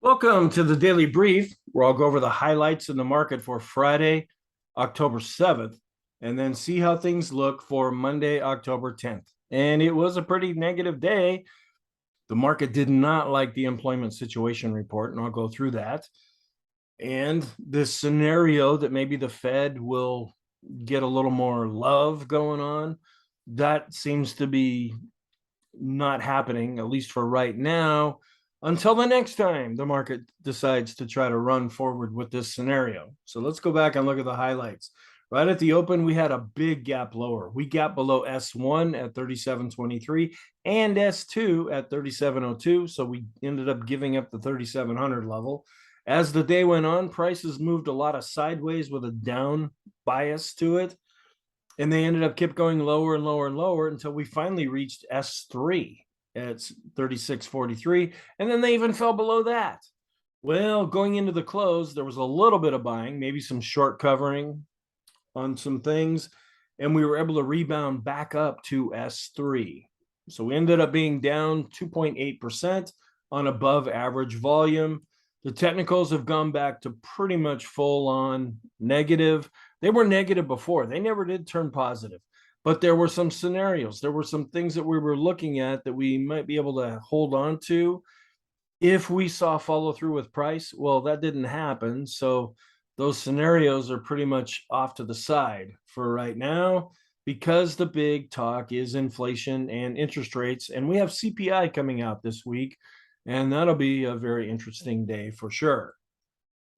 Welcome to the Daily Brief, where I'll go over the highlights in the market for Friday, October 7th, and then see how things look for Monday, October 10th. And it was a pretty negative day. The market did not like the employment situation report, and I'll go through that. And this scenario that maybe the Fed will get a little more love going on, that seems to be not happening, at least for right now, until the next time the market decides to try to run forward with this scenario. So let's go back and look at the highlights. Right at the open, we had a big gap lower. We gapped below S1 at 37.23 and S2 at 37.02. So we ended up giving up the 3,700 level. As the day went on, prices moved a lot of sideways with a down bias to it. And they ended up kept going lower and lower and lower until we finally reached S3 at 36.43. And then they even fell below that. Well, going into the close, there was a little bit of buying, maybe some short covering on some things. And we were able to rebound back up to S3. So we ended up being down 2.8% on above average volume. The technicals have gone back to pretty much full on negative. They were negative before. They never did turn positive, but there were some scenarios. There were some things that we were looking at that we might be able to hold on to if we saw follow through with price. Well, that didn't happen. So those scenarios are pretty much off to the side for right now because the big talk is inflation and interest rates. And we have CPI coming out this week, and that'll be a very interesting day for sure.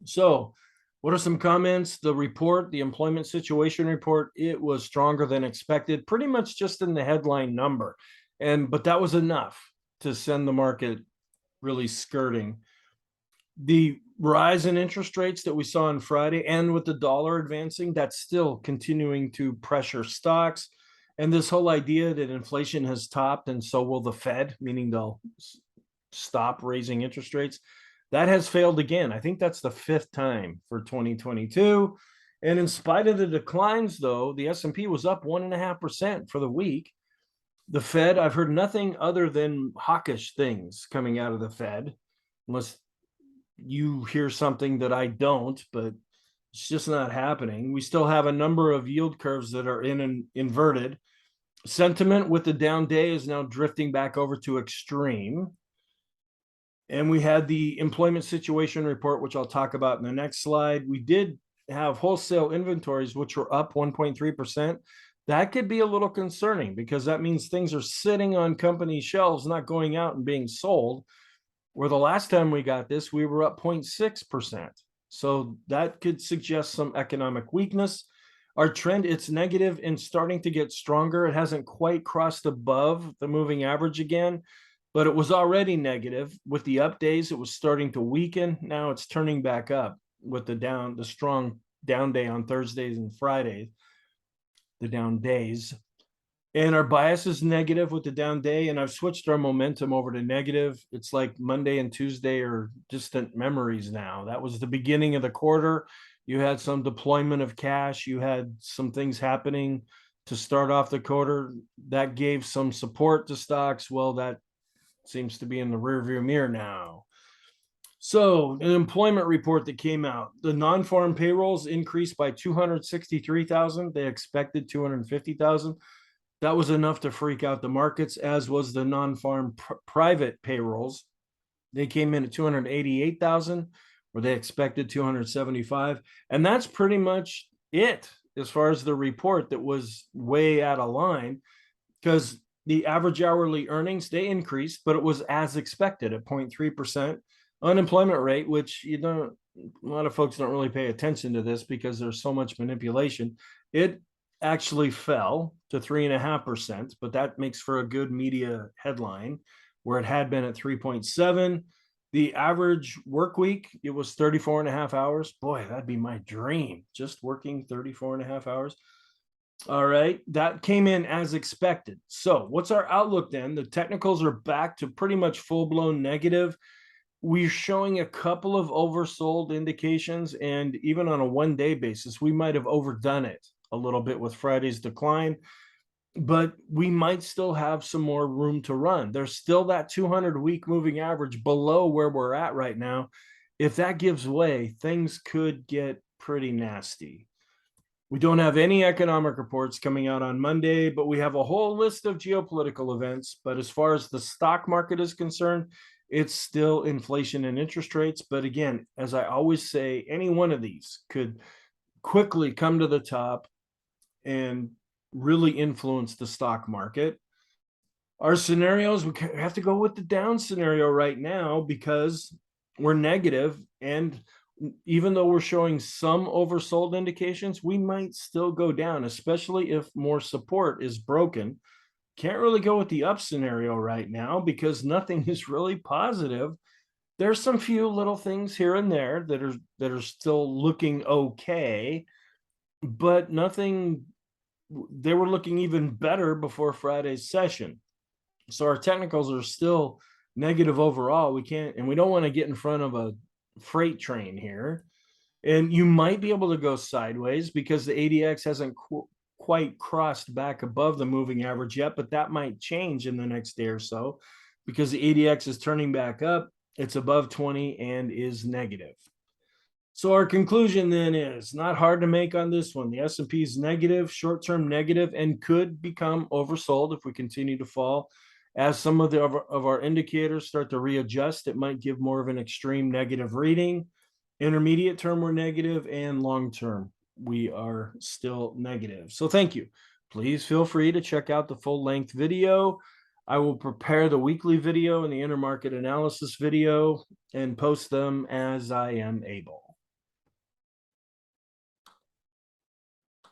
So, what are some comments? The report, the employment situation report, it was stronger than expected, pretty much just in the headline number. But that was enough to send the market really skirting. The rise in interest rates that we saw on Friday, and with the dollar advancing, that's still continuing to pressure stocks. And this whole idea that inflation has topped and so will the Fed, meaning they'll stop raising interest rates, that has failed again. I think that's the fifth time for 2022. And in spite of the declines, though, the S&P was up 1.5% for the week. The Fed, I've heard nothing other than hawkish things coming out of the Fed, unless you hear something that I don't, but it's just not happening. We still have a number of yield curves that are in an inverted. Sentiment with the down day is now drifting back over to extreme. And we had the employment situation report, which I'll talk about in the next slide. We did have wholesale inventories, which were up 1.3%. That could be a little concerning because that means things are sitting on company shelves, not going out and being sold. Where the last time we got this, we were up 0.6%. So that could suggest some economic weakness. Our trend, it's negative and starting to get stronger. It hasn't quite crossed above the moving average again, but it was already negative. With the up days, it was starting to weaken. Now it's turning back up with the strong down day on Thursdays and Fridays, the down days. And our bias is negative with the down day, and I've switched our momentum over to negative. It's like Monday and Tuesday are distant memories now. That was the beginning of the quarter. You had some deployment of cash. You had some things happening to start off the quarter that gave some support to stocks. Well, that seems to be in the rearview mirror now. So, an employment report that came out, the non-farm payrolls increased by 263,000. They expected 250,000. That was enough to freak out the markets, as was the non-farm private payrolls. They came in at 288,000, where they expected 275. And that's pretty much it as far as the report that was way out of line, because the average hourly earnings, they increased, but it was as expected at 0.3%. Unemployment rate, which a lot of folks don't really pay attention to this because there's so much manipulation. It actually fell to 3.5%, but that makes for a good media headline where it had been at 3.7. The average work week, it was 34 and a half hours. Boy, that'd be my dream, just working 34 and a half hours. All right, that came in as expected. So what's our outlook then? The technicals are back to pretty much full-blown negative. We're showing a couple of oversold indications, and even on a one-day basis, we might have overdone it a little bit with Friday's decline. but we might still have some more room to run. There's still that 200-week moving average below where we're at right now. If that gives way, things could get pretty nasty. We don't have any economic reports coming out on Monday, but we have a whole list of geopolitical events. But as far as the stock market is concerned, it's still inflation and interest rates. But again, as I always say, any one of these could quickly come to the top and really influence the stock market. Our scenarios, we have to go with the down scenario right now because we're negative, and even though we're showing some oversold indications, we might still go down, especially if more support is broken. Can't really go with the up scenario right now because nothing is really positive. There's some few little things here and there that are still looking okay, but nothing. They were looking even better before Friday's session. So our technicals are still negative overall. We can't, and we don't want to get in front of a freight train here. And you might be able to go sideways because the ADX hasn't quite crossed back above the moving average yet, but that might change in the next day or so because the ADX is turning back up. It's above 20 and is negative. So our conclusion then is not hard to make on this one. The S&P is negative, short-term negative, and could become oversold if we continue to fall. As some of our indicators start to readjust, it might give more of an extreme negative reading. Intermediate term, we're negative, and long term, we are still negative. So thank you. Please feel free to check out the full-length video. I will prepare the weekly video and the intermarket analysis video and post them as I am able.